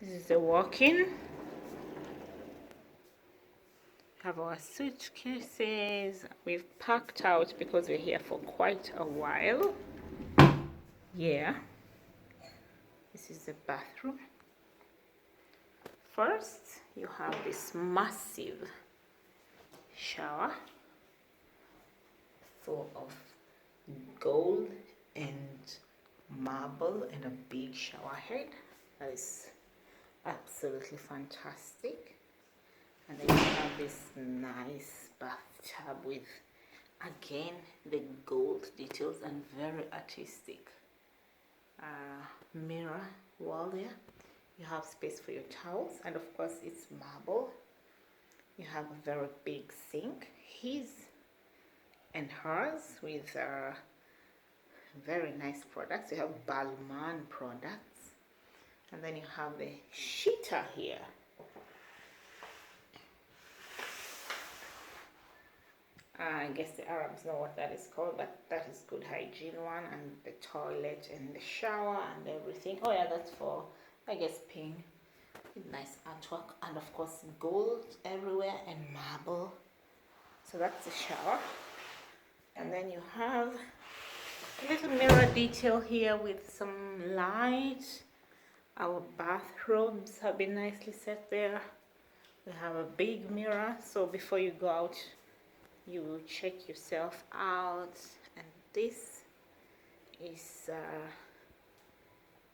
This is the walk-in. Have our suitcases. We've packed out because we're here for quite a while. Yeah. This is the bathroom. First, you have this massive shower full of gold and marble and a big shower head. That is absolutely fantastic. And then you have this nice bathtub with, again, the gold details and very artistic mirror wall there. You have space for your towels, and of course it's marble. You have a very big sink, his and hers, with very nice products. You have Balmain products, and then you have the sheeter here. I guess the Arabs know what that is called, but that is good hygiene one, and the toilet and the shower and everything. Oh yeah, that's for, I guess, peeing. Nice artwork, and of course gold everywhere and marble. So that's the shower. And then you have a little mirror detail here with some light. Our bathrobes have been nicely set there. We have a big mirror, so before you go out you check yourself out. And this is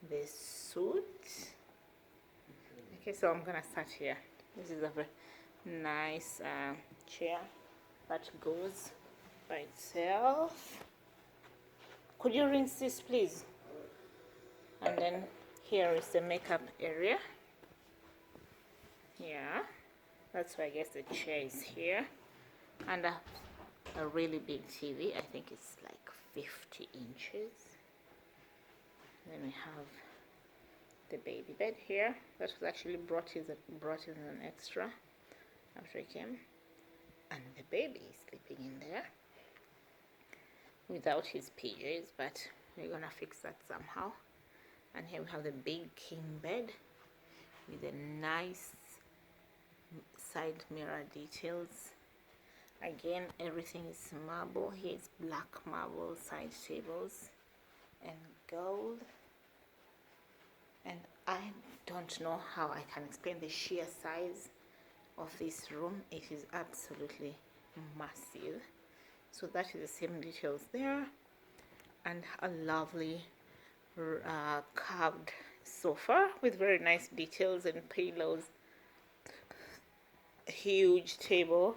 the suit. Okay, so I'm gonna start here. This is a very nice chair that goes by itself. Could you rinse this, please? And then here is the makeup area. Yeah, that's why I guess the chair is here. And a really big TV. I think it's like 50 inches. Then we have the baby bed here. That was actually brought in an extra after he came. And the baby is sleeping in there without his PJs, but we're gonna fix that somehow. And here we have the big king bed with the nice side mirror details. Again, everything is marble. Here is black marble side tables and gold. And I don't know how I can explain the sheer size of this room. It is absolutely massive. So that is the same details there, and a lovely carved sofa with very nice details and pillows. A huge table,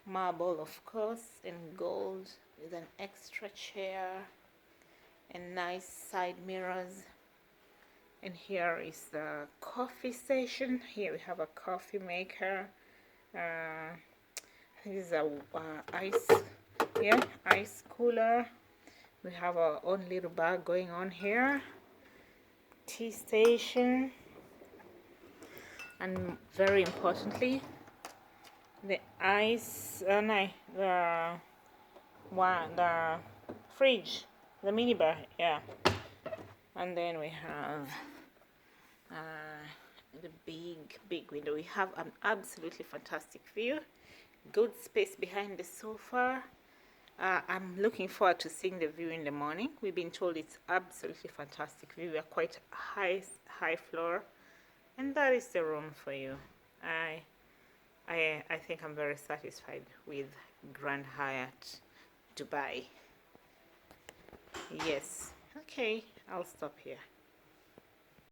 marble of course, and gold, with an extra chair and nice side mirrors. And here is the coffee station. Here we have a coffee maker. This is a ice cooler. We have our own little bar going on here. Tea station. And very importantly, the the fridge, the minibar, yeah. And then we have the big window. We have an absolutely fantastic view, good space behind the sofa. I'm looking forward to seeing the view in the morning. We've been told it's absolutely fantastic view. We are quite high floor, and that is the room for you. I think I'm very satisfied with Grand Hyatt Dubai. Yes. Okay, I'll stop here.